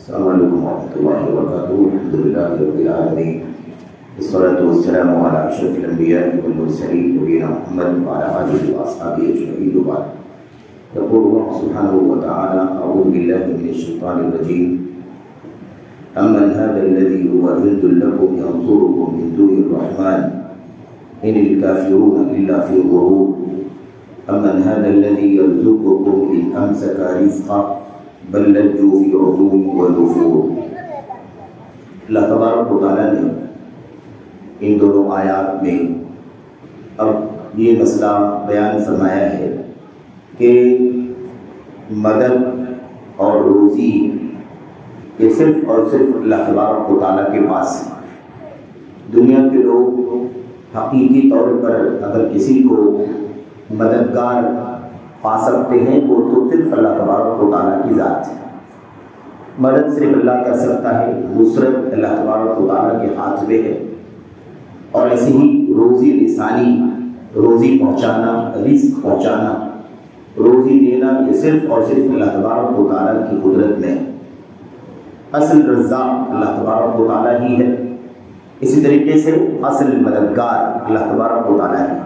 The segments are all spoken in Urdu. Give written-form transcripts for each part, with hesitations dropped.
السلام علیکم ورحمۃ اللہ وبرکاتہ. الحمد للہ رب العالمین والصلاة والسلام علی اشرف الانبیاء والمرسلین نبینا محمد وعلی آلہ واصحابہ اجمعین وبعد. یقول اللہ سبحانہ وتعالی اعوذ باللہ من الشیطان الرجیم امن هذا الذی هو جند لکم ینصرکم من دون الرحمن ان الکافرون الا فی غرور امن هذا الذی یرزقکم ان امسک رزقا بل لجوا فی عتو ونفور. اللہ تبارک و تعالیٰ نے ان دونوں آیات میں اب یہ مسئلہ بیان فرمایا ہے کہ مدد اور روزی یہ صرف اور صرف اللہ تبارک و تعالیٰ کے پاس ہے. دنیا کے لوگ حقیقی طور پر اگر کسی کو مددگار پا سکتے ہیں وہ تو صرف اللہ تبارک و تعالیٰ کی ذات ہے. مدد صرف اللہ کر سکتا ہے، نصرت اللہ تبارک و تعالیٰ کے ہاتھ میں ہے. اور ایسے ہی روزی رسانی، روزی پہنچانا، رزق پہنچانا، روزی دینا یہ صرف اور صرف اللہ تبارک و تعالیٰ کی قدرت میں ہے. اصل رزاق اللہ تبارک و تعالیٰ ہی ہے. اسی طریقے سے اصل مددگار اللہ تبارک و تعالیٰ ہے.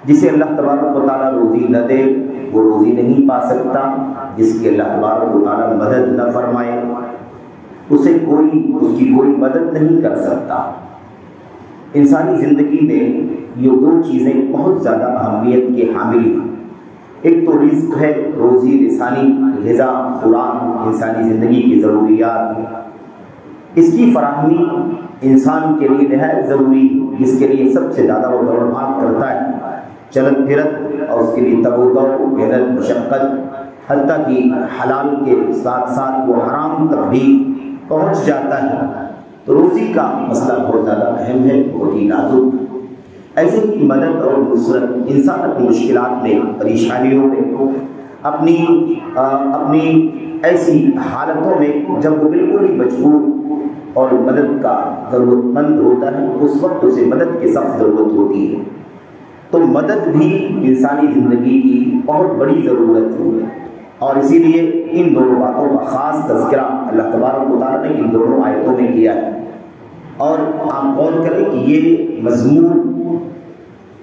جسے اللہ تبارک و تعالیٰ روزی نہ دے وہ روزی نہیں پا سکتا. جس کی اللہ تبارک و تعالیٰ مدد نہ فرمائے اس کی کوئی مدد نہیں کر سکتا. انسانی زندگی میں یہ دو چیزیں بہت زیادہ اہمیت کے حامل ہیں. ایک تو رزق ہے، روزی رسانی، غذا خوراک، انسانی زندگی کی ضروریات. اس کی فراہمی انسان کے لیے نہایت ضروری، جس کے لیے سب سے زیادہ وہ دوڑ بھاگ کرتا ہے، چلت پھرت، اور اس کے لیے تگ و دو، محنت، مشقت، حتیٰ کہ حلال کے ساتھ ساتھ وہ حرام تک بھی پہنچ جاتا ہے. تو روزی کا مسئلہ بہت زیادہ اہم ہے، بہت ہی نازک. ایسے ہی مدد اور نصرت انسان اپنی مشکلات میں، پریشانیوں میں، اپنی ایسی حالتوں میں جب وہ بالکل ہی مجبور اور مدد کا ضرورت مند ہوتا ہے اس وقت اسے مدد کی سخت ضرورت ہوتی ہے. تو مدد بھی انسانی زندگی کی بہت بڑی ضرورت ہے. اور اسی لیے ان دونوں باتوں کا خاص تذکرہ اللہ تبارک و تعالیٰ نے ان دونوں آیتوں میں کیا ہے. اور آپ غور کریں کہ یہ مضمون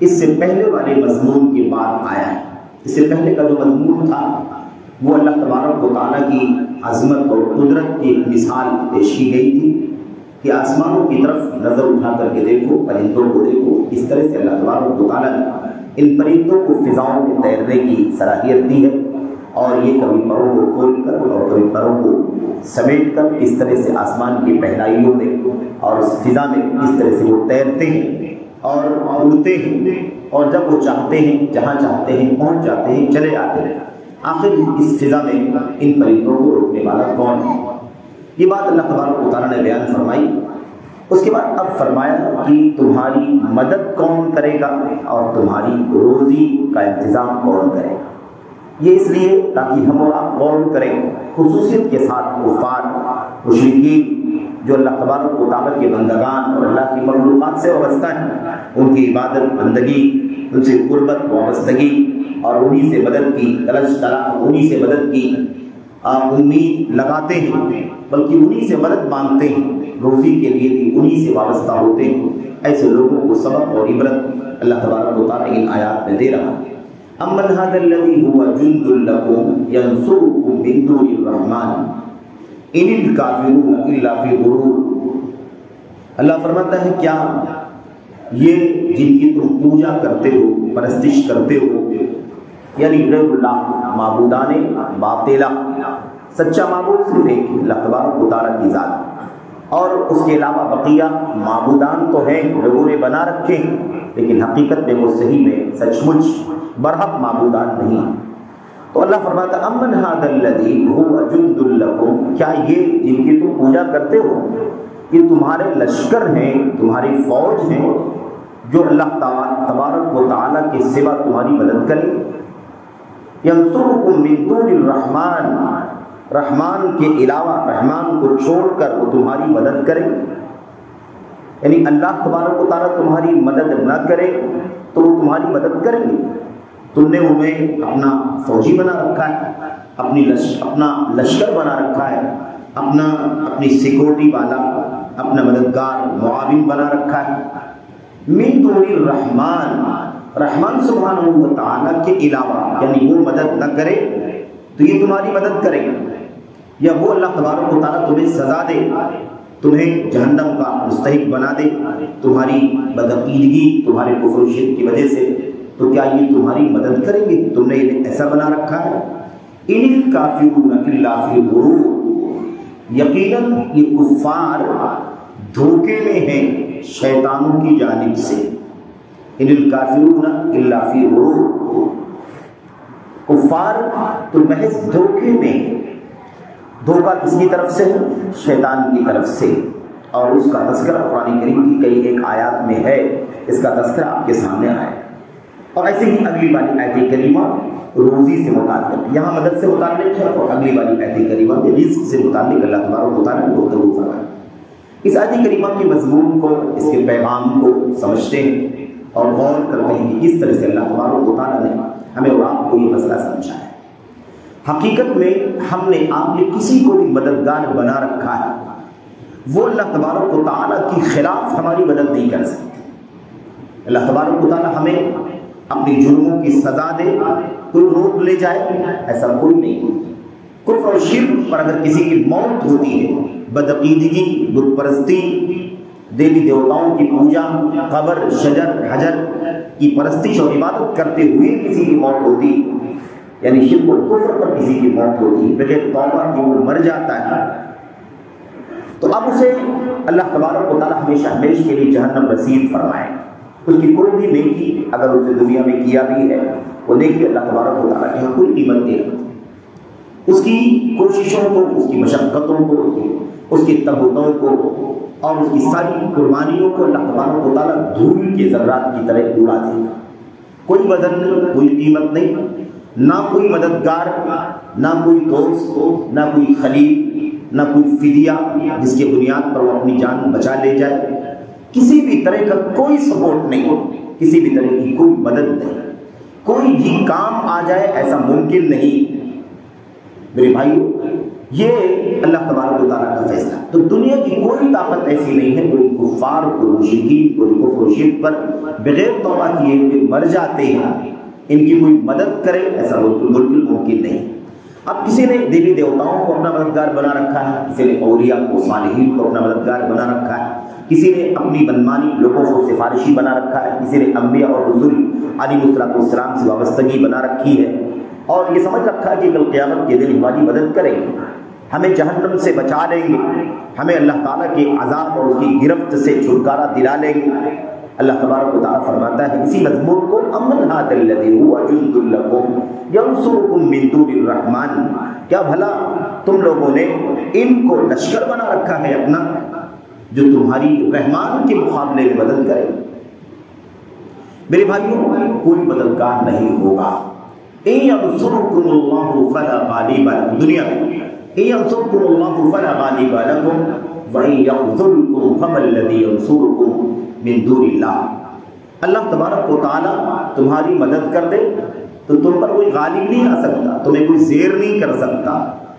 اس سے پہلے والے مضمون کے بعد آیا ہے. اس سے پہلے کا جو مضمون تھا وہ اللہ تبارک و تعالیٰ کی عظمت اور قدرت کی ایک مثال پیش کی گئی تھی کہ آسمانوں کی طرف نظر اٹھا کر کے دیکھو، پرندوں کو دیکھو. اس طرح سے اللہ تبارک و تعالیٰ نے ان پرندوں کو فضاؤں میں تیرنے کی صلاحیت دی ہے. اور یہ کبھی پروں کو کھول کر اور کبھی پروں کو سمیٹ کر اس طرح سے آسمان کی پہنائیوں میں اور اس فضا میں اس طرح سے وہ تیرتے ہیں اور اڑتے ہیں، اور جب وہ چاہتے ہیں جہاں چاہتے ہیں پہنچ جاتے ہیں، چلے آتے ہیں. آخر اس فضا میں ان پرندوں کو روکنے والا کون ہے؟ یہ بات اللہ تبارک و تعالیٰ نے بیان فرمائی. اس کے بعد اب فرمایا کہ تمہاری مدد کون کرے گا اور تمہاری روزی کا انتظام کون کرے گا. یہ اس لیے تاکہ ہم اور آپ غور کریں، خصوصیت کے ساتھ کفار، مشرکین جو اللہ تبارک و تعالیٰ کے بندگان اور اللہ کی مخلوقات سے وابستہ ہیں، ان کی عبادت بندگی، ان سے قربت وابستگی اور انہی سے مدد کی تلاش، انہی سے مدد کی امید لگاتے ہیں، بلکہ انہی سے مدد مانگتے ہیں، روزی کے لیے بھی انہی سے وابستہ ہوتے ہیں. ایسے لوگوں کو سبق اور عبرت اللہ تبارک و تعالیٰ ان آیات میں دے رہا ہے. امن هذا الذی هو جند لکم ینصرکم من دون الرحمن ان الکافرون الا فی غرور. اللہ فرماتا ہے کیا یہ جن کی تم پوجا کرتے ہو، پرستش کرتے ہو، یعنی غیر اللہ، معبودان باطلہ، سچا معبود صرف ایک اللہ تبارک و تعالیٰ کی ذات، اور اس کے علاوہ بقیہ معبودان تو ہیں، لوگوں نے بنا رکھے ہیں، لیکن حقیقت میں وہ صحیح میں سچ مچ برحق معبودان نہیں. تو اللہ فرماتا امن هذا الذی هو جند لکم، کیا یہ جن کی تم پوجا کرتے ہو یہ تمہارے لشکر ہیں، تمہاری فوج ہیں جو اللہ تبارک و تعالیٰ کے سوا تمہاری مدد کریں. ینصرکم من دون الرحمن، رحمان کے علاوہ، رحمان کو چھوڑ کر وہ تمہاری مدد کریں. یعنی اللہ تبارک و تعالیٰ تمہاری مدد نہ کرے تو وہ تمہاری مدد کریں گے. تم نے انہیں اپنا فوجی بنا رکھا ہے، اپنا لشکر بنا رکھا ہے، اپنی سیکورٹی والا، اپنا مددگار معاون بنا رکھا ہے۔ من دون الرحمن، رحمان سبحانہ و تعالیٰ کے علاوہ، یعنی وہ مدد نہ کرے تو یہ تمہاری مدد کرے، یا وہ اللہ تبارک و تعالیٰ تمہیں سزا دے، تمہیں جہنم کا مستحق بنا دے تمہاری بدعقیدگی، تمہارے کفر و شرک کی وجہ سے، تو کیا یہ تمہاری مدد کریں گے؟ تم نے انہیں ایسا بنا رکھا ہے۔ ان الکافرون الا فی غرور، یقیناً یہ کفار دھوکے میں ہیں شیطانوں کی جانب سے۔ ان الکافرون الا فی غرور، کفار تو محض دھوکے میں۔ دھوکہ کس کی طرف سے ہے؟ شیطان کی طرف سے، اور اس کا تذکرہ قرآن کریم کی کئی ایک آیات میں ہے، اس کا تذکرہ آپ کے سامنے آیا۔ اور ایسے ہی اگلی والی آیت کریمہ روزی سے متعلق، یہاں مدد سے متعلق ہے، اور اگلی والی آیت کریمہ میں رزق سے متعلق اللہ تبارک و تعالیٰ نے گفتگو فرمائی۔ اس آیت کریمہ کے مضمون کو، اس کے پیغام کو سمجھتے ہیں اور غور کرتے ہیں کہ کس طرح سے اللہ تبارک و تعالیٰ نے ہمیں اور آپ کو یہ مسئلہ سمجھا ہے۔ حقیقت میں ہم نے آپ نے کسی کو بھی مددگار بنا رکھا ہے، وہ اللہ تبارک و تعالیٰ کے خلاف ہماری مدد نہیں کر سکتے۔ اللہ تبارک و تعالیٰ ہمیں اپنی جرموں کی سزا دے، کوئی روک لے جائے، ایسا کوئی نہیں۔ کفر اور شرک پر اگر کسی کی موت ہوتی ہے، بدعقیدگی، بت پرستی، دیوی دیوتاؤں کی پوجا، قبر، شجر، حجر کی پرستش اور عبادت کرتے ہوئے کسی کی موت ہوتی، یعنی شرک اور کفر پر کسی کی موت ہوتی، بغیر توبہ کی وہ مر جاتا ہے، تو اب اسے اللہ تبارک و تعالیٰ ہمیشہ ہمیشہ کے لیے جہنم رسید فرمائے۔ اس کی کوئی بھی نیکی اگر اس نے دنیا میں کیا بھی ہے، وہ نیکی اللہ تبارک و تعالیٰ کے یہاں کوئی قیمت نہیں رکھتی۔ اس کی کوششوں کو، اس کی مشقتوں کو، اس کی تبتوں کو اور اس کی ساری قربانیوں کو اللہ تبارک و تعالیٰ دھول کے ذرات کی طرح اڑا دے گا۔ کوئی وزن نہیں، کوئی قیمت نہیں، نہ کوئی مددگار، نہ کوئی دوست، نہ کوئی خلیل، نہ کوئی فدیہ جس کی بنیاد پر وہ اپنی جان بچا لے جائے، کسی بھی طرح کا کوئی سپورٹ نہیں، کسی بھی طرح کی کوئی مدد نہیں، کوئی بھی کام آ جائے ایسا ممکن نہیں۔ میرے بھائیو، یہ اللہ تبارک و تعالیٰ کا فیصلہ۔ تو دنیا کی کوئی طاقت ایسی نہیں ہے، کوئی کفار، کوئی مشرکین، کوئی کفر و شرک پر بغیر توبہ کیے ہوئے مر جاتے ہیں، ان کی کوئی مدد کرے، ایسا بالکل ممکن نہیں۔ اب کسی نے دیوی دیوتاؤں کو اپنا مددگار بنا رکھا ہے، کسی نے اولیاء کو، صالحین کو اپنا مددگار بنا رکھا ہے، کسی نے اپنی منمانی لوگوں کو سفارشی بنا رکھا ہے، کسی نے انبیاء اور رسول علیہ السلام سے وابستگی بنا رکھی ہے، اور یہ سمجھ رکھا ہے کہ کل قیامت کے دن ہماری مدد کریں گے، ہمیں جہنم سے بچا لیں گے، ہمیں اللہ تعالیٰ کے عذاب اور اس کی گرفت سے چھٹکارا دلا لیں گے۔ اللہ تبارک و تعالیٰ فرماتا ہے اسی مضمون کو، امن ھذا الذی ھوا جند لکم ینصرکم من دون الرحمن، کیا بھلا تم لوگوں نے ان کو لشکر بنا رکھا ہے اپنا، جو تمہاری رحمان کے مقابلے میں مدد کرے؟ میرے بھائیوں، کوئی مددگار نہیں ہوگا۔ ان ینصرکم اللہ فلا غالب لکم، دنیا میں ان ینصرکم اللہ فلا غالب لکم وان یخذلکم فمن الذی ینصرکم من دون اللہ۔ اللہ تبارک و تعالیٰ تمہاری مدد کر دے تو تم پر کوئی غالب نہیں آ سکتا، تمہیں کوئی زیر نہیں کر سکتا،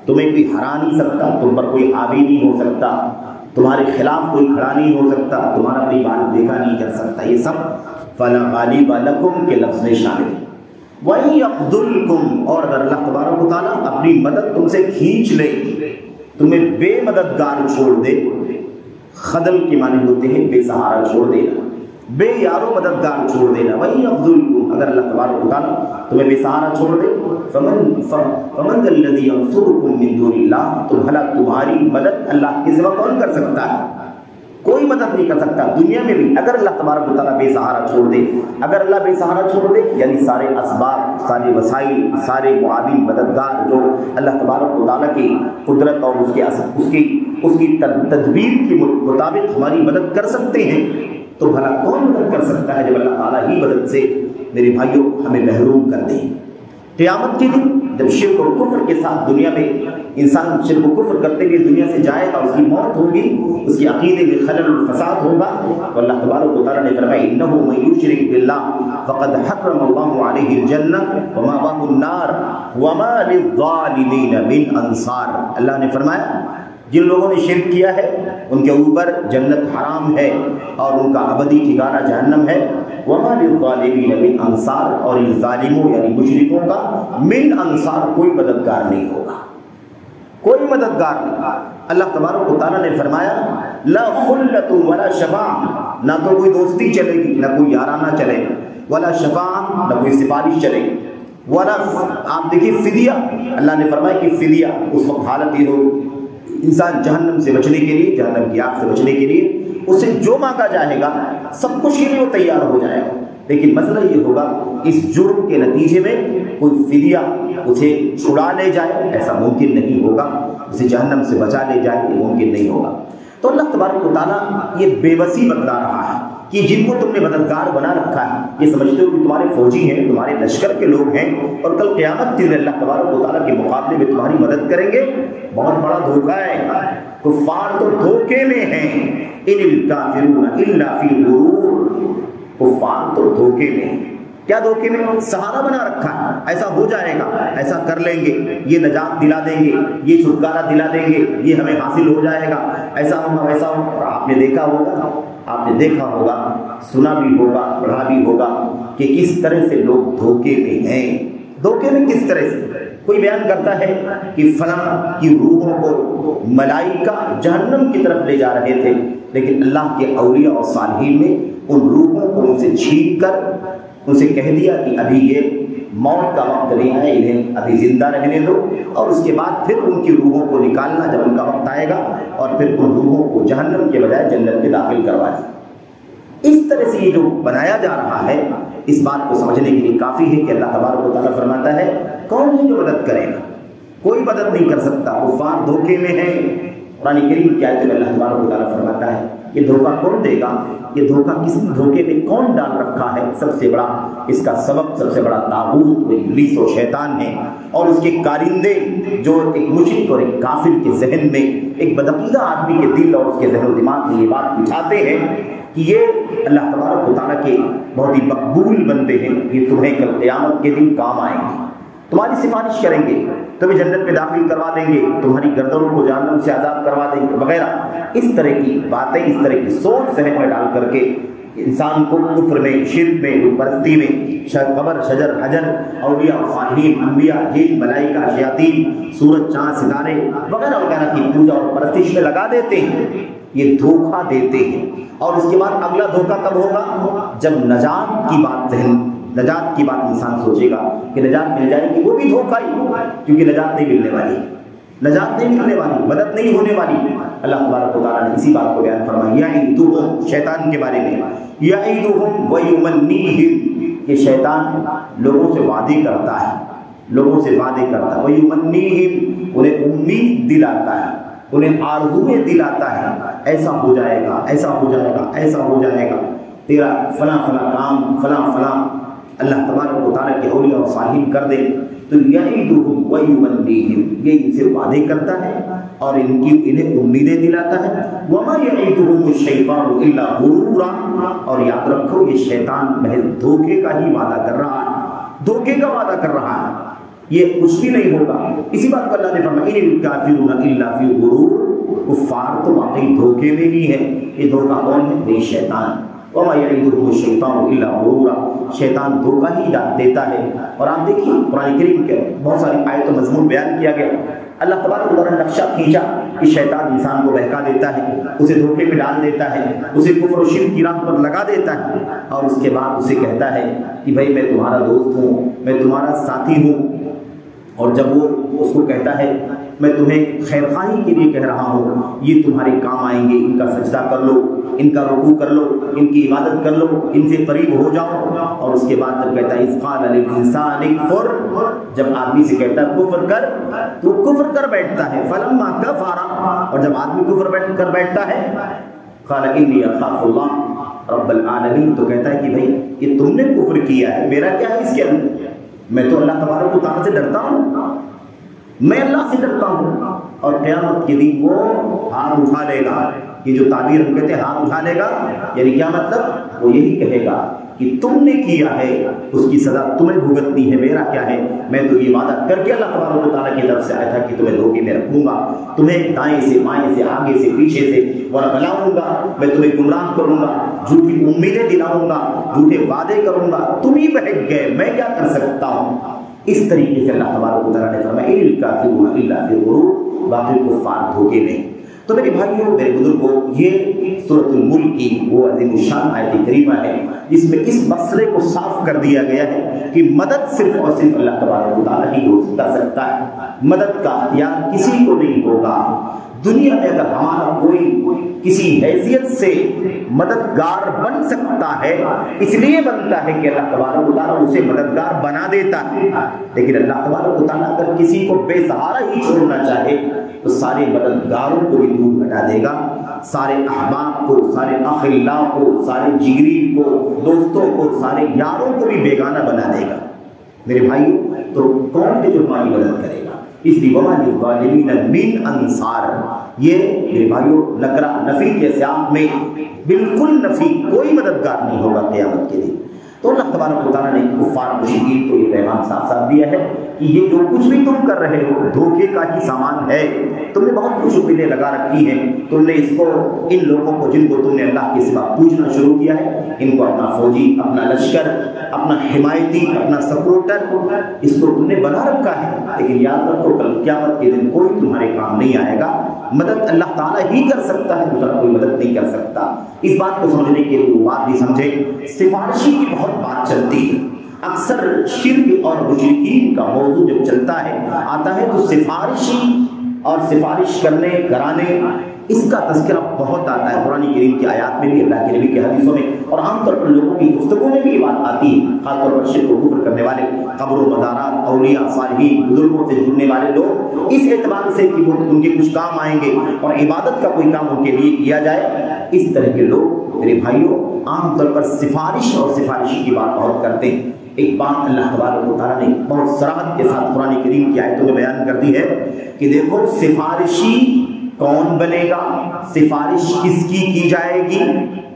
تمہیں کوئی ہرا نہیں سکتا، تم پر کوئی حاوی نہیں ہو سکتا، تمہارے خلاف کوئی کھڑا نہیں ہو سکتا، تمہارا کوئی بات دیکھا نہیں کر سکتا۔ یہ سب فلا غالب لکم کے لفظ میں شامل ہے۔ وَإِن يَخْذُلْكُمْ، اور اگر اللہ تبارک و تعالیٰ اپنی مدد تم سے کھینچ لے، تمہیں بے مددگار چھوڑ دے، خذل کے معنی ہوتے ہیں بے سہارا چھوڑ دینا، بے یارو مددگار چھوڑ دینا۔ وَإِن يَخْذُلْكُمْ، اگر اللہ تبارک و تعالیٰ تمہیں بے سہارا چھوڑ دے، فَمَنْ ذَا الَّذِي يَنصُرُكُم مِّن دُونِ اللَّهِ، تو بھلا تمہاری مدد اللہ کے سوا کون کر سکتا ہے؟ کوئی مدد نہیں کر سکتا دنیا میں بھی۔ اگر اللہ تبارک و تعالیٰ بے سہارا چھوڑ دے، اگر اللہ بے سہارا چھوڑ دے، یعنی سارے اسباب، سارے وسائل، سارے معاون مددگار جو اللہ تبارک و تعالیٰ کی قدرت اور اس کی تدبیر کے مطابق ہماری مدد کر سکتے ہیں، تو بھلا کون مدد کر سکتا ہے جب اللہ تعالیٰ ہی مدد سے میرے بھائیوں ہمیں محروم کر دے؟ قیامت کے دن جب شرک اور کفر کے ساتھ دنیا میں انسان شرک و کفر کرتے ہوئے دنیا سے جائے گا، اس کی موت ہوگی، اس کی عقیدے میں خلل و فساد ہوگا، تو اللہ تبارک و تعالیٰ نے فرمایا انہ من یشرک باللہ فقد حرم اللہ علیہ الجنہ ومأواہ النار وما للظالمین من انصار۔ اللہ نے فرمایا جن لوگوں نے شرک کیا ہے ان کے اوپر جنت حرام ہے اور ان کا ابدی ٹھکانہ جہنم ہے۔ وما للظالمین من انصار، اور ان ظالموں یعنی مشرکوں کا من انصار کوئی مددگار نہیں ہوگا، کوئی مددگار نہیں۔ اللہ تبارک و تعالیٰ نے فرمایا لا خلۃ ولا شفاعہ، نہ تو کوئی دوستی چلے گی، نہ کوئی یارانہ چلے، ولا شفاعہ، نہ کوئی سفارش چلے، ولا آپ دیکھیے فدیہ، اللہ نے فرمایا کہ فدیہ اس وقت حالت یہ ہو انسان جہنم سے بچنے کے لیے، جہنم کی آگ سے بچنے کے لیے اسے جو مانگا جائے گا سب کچھ کے لیے وہ تیار ہو جائے گا، لیکن مسئلہ یہ ہوگا اس جرم کے نتیجے میں کوئی فدیہ اسے چھڑا لے جائے، ایسا ممکن نہیں ہوگا، اسے جہنم سے بچا لے جائے، یہ ممکن نہیں ہوگا۔ تو اللہ تبارک و تعالیٰ یہ بے بسی بتلا رہا ہے کہ جن کو تم نے مددگار بنا رکھا ہے، یہ سمجھتے ہو کہ تمہارے فوجی ہیں، تمہارے لشکر کے لوگ ہیں اور کل قیامت کے دن اللہ تبارک و تعالیٰ کے مقابلے میں تمہاری مدد کریں گے، بہت بڑا دھوکہ ہے۔ کفار تو دھوکے میں ہیں، ان الکافرون الا فی غرور، کفار تو دھوکے میں ہیں۔ کیا دھوکے میں؟ سہارا بنا رکھا ہے، ایسا ہو جائے گا، ایسا کر لیں گے، یہ نجات دلا دیں گے، یہ چھٹکارا دلا دیں گے، یہ ہمیں حاصل ہو جائے گا، ایسا ہوگا ویسا ہوگا۔ آپ نے دیکھا ہوگا، آپ نے دیکھا ہوگا، سنا بھی ہوگا، پڑھا بھی ہوگا کہ کس طرح سے لوگ دھوکے میں ہیں۔ دھوکے میں کس طرح سے؟ کوئی بیان کرتا ہے کہ فلاں کی روحوں کو ملائکہ جہنم کی طرف لے جا رہے تھے، لیکن اللہ کے اولیاء اور صالحین نے ان روحوں کو ان سے چھین کر ان سے کہہ دیا کہ ابھی یہ موت کا وقت نہیں ہے، انہیں ابھی زندہ رہنے دو، اور اس کے بعد پھر ان کی روحوں کو نکالنا جب ان کا وقت آئے گا، اور پھر ان روحوں کو جہنم کے بجائے جنت میں داخل کروا دیا۔ اس طرح سے یہ جو بنایا جا رہا ہے، اس بات کو سمجھنے کے لیے کافی ہے کہ اللہ تبارک و تعالیٰ فرماتا ہے کون ہے جو مدد کرے گا؟ کوئی مدد نہیں کر سکتا، کفار دھوکے میں ہیں۔ قرآن کریم کی آیت میں اللہ تبارک و تعالیٰ فرماتا ہے یہ دھوکہ کون دے گا؟ یہ دھوکہ کس دھوکے میں کون ڈال رکھا ہے؟ سب سے بڑا اس کا سبب، سب سے بڑا طاغوت ابلیس و شیطان ہے، اور اس کے کارندے جو ایک مشرک اور ایک کافر کے ذہن میں، ایک بدعقیدہ آدمی کے دل اور اس کے ذہن و دماغ میں یہ بات بٹھاتے ہیں کہ یہ اللہ تبارک و تعالیٰ کے بہت ہی مقبول بندے ہیں، یہ تمہیں کل قیامت کے دن کام آئیں گے، تمہاری سفارش کریں گے، تمہیں جنت میں داخل کروا دیں گے، تمہاری گردنوں کو جہنم سے آزاد کروا دیں گے وغیرہ۔ اس طرح کی باتیں، اس طرح کی سوچ ذہن میں ڈال کر کے انسان کو کفر میں، شرک میں، بت پرستی میں، قبر، شجر، حجر، اولیاء، صالحین، انبیاء، جن، ملائکہ، شیاطین، سورج، چاند، ستارے وغیرہ وغیرہ کی پوجا اور پرستش میں لگا دیتے ہیں، یہ دھوکہ دیتے ہیں۔ اور اس کے بعد اگلا دھوکہ کب ہوگا؟ جب نجات کی بات نجات کی بات انسان سوچے گا کہ نجات مل جائے گی، وہ بھی دھوکہ ہی، کیونکہ نجات نہیں ملنے والی، نجات نہیں ملنے والی، مدد نہیں ہونے والی۔ اللہ تبارک و تعالیٰ نے اسی بات کو بیان فرمایا یعدہم، شیطان کے بارے میں، یعدہم ویمنیہم، کہ شیطان لوگوں سے وعدے کرتا ہے، لوگوں سے وعدے کرتا ہے، ویمنیہم، انہیں امید دلاتا ہے، انہیں آرزویں دلاتا ہے، ایسا ہو جائے گا، ایسا ہو جائے گا، ایسا ہو جائے گا، تیرا فلاں فلاں کام، فلاں فلاں اللہ تبارک و تعالیٰ کے اولیاء اور صالحین کر دے۔ تو یعدہم ویمنیہم، یہ ان سے وعدے کرتا ہے اور انہیں امیدیں دلاتا ہے۔ وما یعدہم الشیطان الا غرورا، اور یاد رکھو یہ شیطان محض دھوکے کا ہی وعدہ کر رہا ہے، دھوکے کا وعدہ کر رہا ہے، یہ کچھ بھی نہیں ہوگا۔ اسی بات کو اللہ نے فرمایا ان الکافرون الا فی غرور، کفار تو واقعی دھوکے میں ہی ہے۔ یہ دھوکہ کون ہے؟ یہ شیطان۔ وما یعدہم الشیطان الا غرورا، شیطان دھوکہ ہی دیتا ہے۔ اور آپ دیکھیے قرآن کریم کے بہت ساری آیت و مضمون بیان کیا گیا، اللہ تبارک و تعالیٰ نے نقشہ کھینچا کہ شیطان انسان کو بہکا دیتا ہے، اسے دھوکے میں ڈال دیتا ہے، اسے کفر و شرک کی راہ پر لگا دیتا ہے، اور اس کے بعد اسے کہتا ہے کہ بھائی میں تمہارا دوست ہوں، میں تمہارا ساتھی ہوں، اور جب وہ اس کو کہتا ہے میں تمہیں خیر خواہی کے لیے کہہ رہا ہوں، یہ تمہارے کام آئیں گے، ان کا سجدہ کر لو، ان کا رکوع کر لو، ان کی عبادت کر لو، ان سے قریب ہو جاؤ، اور اس کے بعد جب کہتا ہے اذ قال للانسان اکفر، جب آدمی سے کہتا ہے کفر کر تو کفر کر بیٹھتا ہے، فلما کفر، اور جب آدمی کفر کر بیٹھتا ہے قال انی اخاف اللہ رب العالمین، تو کہتا ہے کہ بھائی یہ تم نے کفر کیا ہے، میرا کیا ہے اس کے اندر، میں تو اللہ تبارک و تعالیٰ سے ڈرتا ہوں، میں اللہ سے ڈرتا ہوں۔ اور قیامت کے دن وہ ہاتھ اٹھا لے گا، یہ جو تعبیر ہم کہتے ہیں ہاتھ اٹھا لے گا، یعنی کیا مطلب؟ وہ یہی کہے گا کہ تم نے کیا ہے اس کی سزا تمہیں بھگتنی ہے، میرا کیا ہے؟ میں تو یہ وعدہ کر کے اللہ تبارک و تعالیٰ کی طرف سے آیا تھا کہ تمہیں دھوکے میں رکھوں گا، تمہیں دائیں سے بائیں سے آگے سے پیچھے سے ورغلاؤں گا، میں تمہیں گمراہ کروں گا، جھوٹی امیدیں دلاؤں گا، جھوٹے وعدے کروں گا، تم ہی بہک گئے، میں کیا کر سکتا ہوں؟ اس طریقے سے اللہ تبارک و تعالیٰ نے فرمایا الکافرون الا فی غرور، باقی کفار دھوکے میں۔ تو میرے بھائیوں، میرے بزرگوں، یہ سورۃ الملک کی وہ عظیم الشان آیت کریمہ ہے جس میں اس مسئلے کو صاف کر دیا گیا ہے کہ مدد صرف اور صرف اللہ تبارک و تعالیٰ ہی کر سکتا ہے، مدد کا اختیار کسی کو نہیں ہوگا۔ دنیا میں اگر ہمارا کوئی کسی حیثیت سے مددگار بن سکتا ہے، اس لیے بنتا ہے کہ اللہ تبارک و تعالیٰ اسے مددگار بنا دیتا ہے، لیکن اللہ تبارک و تعالیٰ اگر کسی کو بے سہارا ہی چھوڑنا چاہے تو سارے مددگاروں کو بھی دور ہٹا دے گا، سارے احباب کو، سارے اخلاء کو، سارے جگری کو، دوستوں کو، سارے یاروں کو بھی بیگانہ بنا دے گا۔ میرے بھائیوں، تو کون ہے جو ہماری مدد کرے گا؟ اس لیے وَمَا لِلظَّالِمِينَ مِنْ أَنصَارٍ، یہ میرے بھائیوں نکرہ نفی کے سیاق میں بالکل نفی، کوئی مددگار نہیں ہوگا قیامت کے دن۔ تو اللہ تبارک و تعالیٰ نے کفار مشرکین کو یہ پیغام صاف صاف دیا ہے کہ یہ جو کچھ بھی تم کر رہے ہو دھوکے کا ہی سامان ہے، تم نے بہت کچھ امیدیں لگا رکھی ہیں، تم نے اس کو، ان لوگوں کو جن کو تم نے اللہ کے سوا پوجنا شروع کیا ہے، ان کو اپنا فوجی، اپنا لشکر، اپنا حمایتی، اپنا سپورٹر، اس کو تم نے بنا رکھا ہے، لیکن یاد رکھو کل قیامت کے دن کوئی تمہارے کام نہیں آئے گا، مدد اللہ تعالیٰ ہی کر سکتا ہے، دوسرا کوئی مدد نہیں کر سکتا۔ اس بات کو سمجھنے کے لیے وہ بات بھی سمجھے، سفارشی کی بہت بات چلتی ہے، اکثر شرک اور مشرکین کا موضوع جب چلتا ہے آتا ہے تو سفارشی اور سفارش کرنے کرانے اس کا تذکرہ بہت آتا ہے، قرآن کریم کی آیات میں بھی، اللہ کے نبی کی حدیثوں میں، اور عام طور پر لوگوں کی گفتگو میں بھی یہ بات آتی ہے، خاص طور پر شرک و کفر کرنے والے، قبر و مزارات، اولیاء صالحین، بزرگوں سے جڑنے والے لوگ اس اعتبار سے کہ وہ ان کے کچھ کام آئیں گے اور عبادت کا کوئی کام ان کے لیے کیا جائے، اس طرح کے لوگ میرے بھائیوں عام طور پر سفارش اور سفارشی کی بات بہت کرتے ہیں۔ ایک بات اللہ تبارک و تعالیٰ نے بہت صراحت کے ساتھ قرآن کریم کی آیتوں میں بیان کر دی ہے کہ دیکھو سفارشی کون بنے گا، سفارش کس کی جائے گی،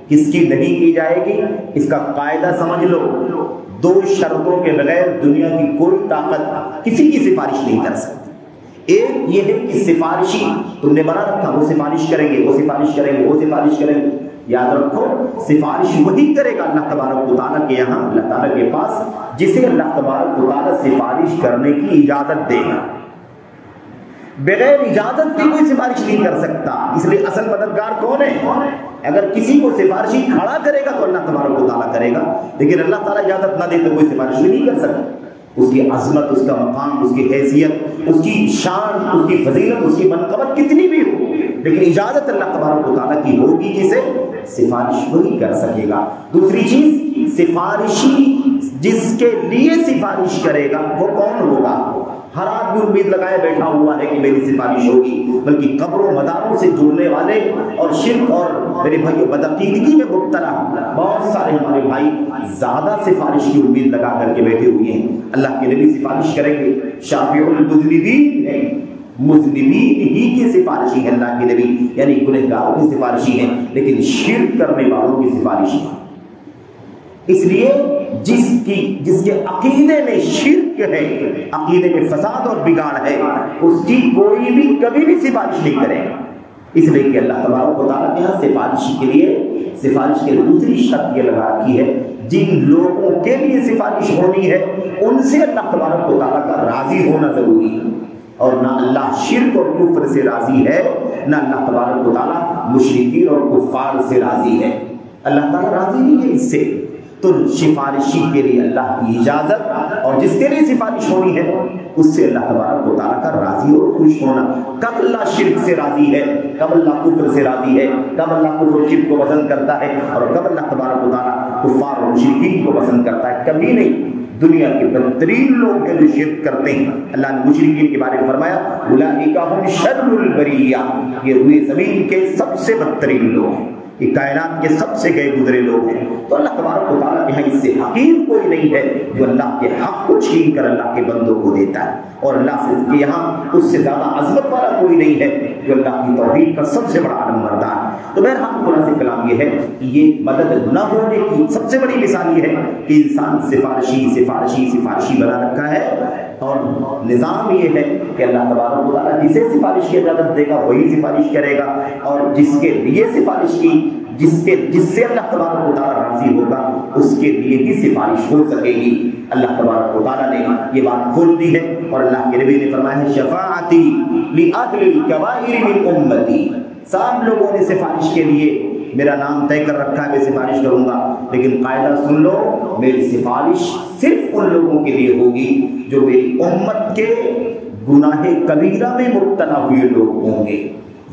کس کی نہیں کی جائے گی، اس کا قاعدہ سمجھ لو، دو شرطوں کے بغیر دنیا کی کوئی طاقت کسی کی سفارش نہیں کر سکتی۔ ایک یہ ہے کہ سفارشی تم نے بنا رکھا، وہ سفارش کریں گے، وہ سفارش کریں گے، وہ سفارش کریں گے، یاد رکھو سفارش وہی کرے گا اللہ تبارک و تعالیٰ کے یہاں، اللہ تعالیٰ کے پاس، جسے اللہ تبارک و تعالیٰ سفارش کرنے کی اجازت دے گا، بغیر اجازت کی کوئی سفارش نہیں کر سکتا۔ اس لیے اصل مددگار کون ہے؟ اگر کسی کو سفارشی کھڑا کرے گا تو اللہ تبارک و تعالیٰ کرے گا، لیکن اللہ تعالیٰ اجازت نہ دے تو کوئی سفارش بھی نہیں کر سکتا۔ اس کی عظمت، اس کا مقام، اس کی حیثیت، اس کی شان، اس کی فضیلت، اس کی منقبت کتنی بھی ہو، لیکن اجازت اللہ تبارک و تعالیٰ کی ہوگی جسے سفارش وہی کر سکے گا۔ دوسری چیز، سفارشی جس کے لیے سفارش کرے گا وہ کون ہوگا؟ ہر آدمی امید لگائے بیٹھا ہوا ہے کہ میری سفارش ہوگی، بلکہ قبروں مداروں سے جڑنے والے اور شرک اور میرے بھائیوں بدعقیدگی میں مبتلا بہت سارے ہمارے بھائی زیادہ سفارش کی امید لگا کر کے بیٹھے ہوئے ہیں۔ اللہ کے نبی سفارش کریں گے، شافع المذنبین ہیں، مذنبین ہی کے سفارشی ہیں اللہ کے نبی، یعنی گنہگاروں کی سفارشی ہیں، لیکن شرک کرنے والوں کی سفارشی ہیں۔ اس لیے جس کے عقیدے میں شرک ہے، عقیدے میں فساد اور بگاڑ ہے، اس کی کوئی بھی کبھی بھی سفارش نہیں کرے گا۔ اس لیے کہ اللہ تبارک و تعالیٰ کے یہاں سفارش کے لیے دوسری شرط یہ لگا رکھی ہے، جن لوگوں کے لیے سفارش ہونی ہے ان سے اللہ تبارک و تعالیٰ کا راضی ہونا ضروری ہے، اور نہ اللہ شرک اور کفر سے راضی ہے، نہ اللہ تبارک و تعالیٰ مشرکین اور کفار سے راضی ہے۔ اللہ تعالیٰ راضی نہیں ہے اس سے، تو سفارشی کے لیے اللہ کی اجازت، اور جس کے لیے سفارش ہونی ہے اس سے اللہ تبارک و تعالیٰ کا راضی اور خوش ہونا۔ کب اللہ شرک سے راضی ہے، کب اللہ کفر سے راضی ہے، کب اللہ کفر و شرک کو پسند کرتا ہے، اور کب اللہ تبارک و تعالیٰ کفار اور مشرکین کو پسند کرتا ہے؟ کبھی نہیں۔ دنیا کے بدترین لوگ ہیں جو شرک کرتے ہیں، اللہ نے مشرکین کے بارے میں فرمایا اولئک ھم شر البریہ، یہ روئے زمین کے سب سے بدترین لوگ ہیں۔ کہ کائنات کے سب سے گئے گزرے لوگ ہیں، تو اللہ تبارک و تعالیٰ کے یہاں اس سے حقیر کوئی نہیں ہے جو اللہ کے حق کو چھین کر اللہ کے بندوں کو دیتا ہے، اور اللہ سے کے یہاں اس سے زیادہ عظمت والا کوئی نہیں ہے جو اللہ کی توحید کا سب سے بڑا علم بردار ہے۔ تو بہرحال خلاصہ کلام یہ ہے کہ یہ مدد نہ ہونے کی سب سے بڑی مثال یہ ہے کہ انسان سفارشی بنا رکھا ہے، اور نظام یہ ہے کہ اللہ تبارک و تعالیٰ جسے سفارش کی اجازت دے گا وہی سفارش کرے گا، اور جس کے لیے سفارش کی جس سے اللہ تبارک و تعالیٰ راضی ہوگا اس کے لیے ہی سفارش ہو سکے گی۔ اللہ تبارک و تعالیٰ نے یہ بات کھول دی ہے، اور اللہ کے نبی نے فرمایا ہے شفاعتی لأہل الکبائر من امتی، سب لوگوں نے سفارش کے لیے میرا نام طے کر رکھا ہے، میں سفارش کروں گا، لیکن قاعدہ سن لو، میری سفارش صرف ان لوگوں کے لیے ہوگی جو میری امت کے گناہ کبیرہ میں مبتلا ہوئے لوگ ہوں گے۔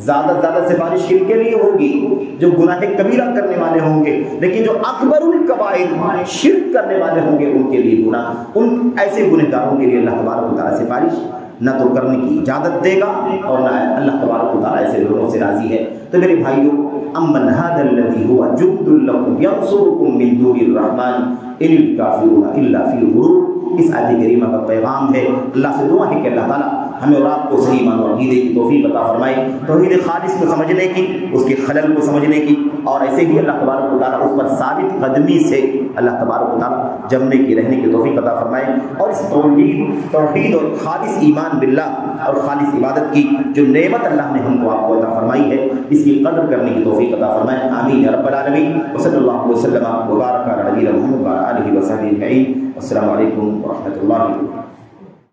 زیادہ سے زیادہ سفارش کن کے لیے ہوگی؟ جو گناہ کبیرہ کرنے والے ہوں گے، لیکن جو اکبر الکبائر شرک کرنے والے ہوں گے ان کے لیے گناہ، ان ایسے گنہگاروں کے لیے اللہ تبارک و تعالیٰ سفارش نہ تو کرنے کی اجازت دے گا اور نہ اللہ تبارک و تعالیٰ ایسے لوگوں سے راضی ہے۔ تو میرے بھائیوں، امن ھذا الذی ھوا جند لکم ینصرکم من دون الرحمن ان الکافرون الا فی غرور، اس آیت کریمہ کا پیغام ہے۔ اللہ سے دعا ہے کہ اللہ تعالیٰ ہمیں اور آپ کو صحیح ایمان اور عقیدے کی توفیق عطا فرمائے، توحید خالص کو سمجھنے کی، اس کے خلل کو سمجھنے کی، اور ایسے ہی اللہ تبارک و تعالیٰ اس پر ثابت قدمی سے اللہ تبارک و تعالیٰ جمنے کی رہنے کی توفیق عطا فرمائے، اور اس توحید اور خالص ایمان باللہ اور خالص عبادت کی جو نعمت اللہ نے ہم کو آپ کو عطا فرمائی ہے اس کی قدر کرنے کی توفیق عطا فرمائے، آمین یا رب العالمین۔ وصلی اللہ وسلم وبارک علی نبینا محمد وعلی آلہ وصحبہ اجمعین۔ السلام علیکم ورحمۃ اللہ وبرکاتہ۔